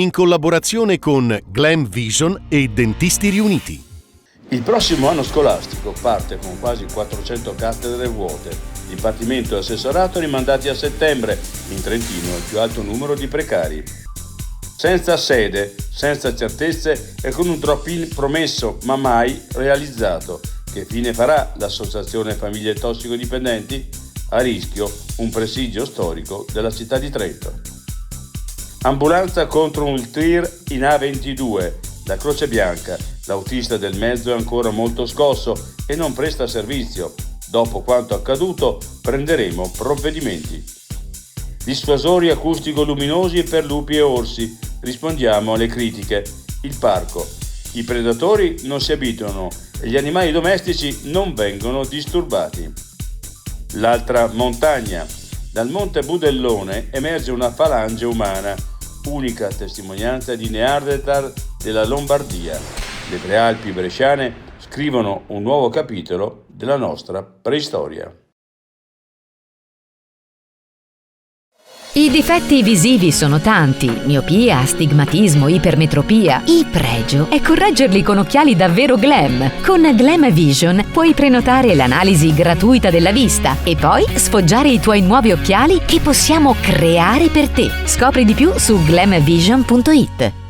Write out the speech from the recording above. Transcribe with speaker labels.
Speaker 1: in collaborazione con Glam Vision e Dentisti Riuniti.
Speaker 2: Il prossimo anno scolastico parte con quasi 400 cattedre vuote, dipartimento e assessorato rimandati a settembre, in Trentino il più alto numero di precari. Senza sede, senza certezze e con un drop-in promesso ma mai realizzato. Che fine farà l'Associazione Famiglie Tossicodipendenti? A rischio un presidio storico della città di Trento. Ambulanza contro un tir in A22. La Croce Bianca, l'autista del mezzo è ancora molto scosso e non presta servizio. Dopo quanto accaduto prenderemo provvedimenti. Dissuasori acustico-luminosi per lupi e orsi. Rispondiamo alle critiche. Il parco. I predatori non si abituano e gli animali domestici non vengono disturbati. L'altra montagna. Dal monte Budellone emerge una falange umana, unica testimonianza di Neanderthal della Lombardia. Le prealpi bresciane scrivono un nuovo capitolo della nostra preistoria.
Speaker 3: I difetti visivi sono tanti: miopia, astigmatismo, ipermetropia. Il pregio è correggerli con occhiali davvero glam. Con Glam Vision puoi prenotare l'analisi gratuita della vista e poi sfoggiare i tuoi nuovi occhiali che possiamo creare per te. Scopri di più su glamvision.it.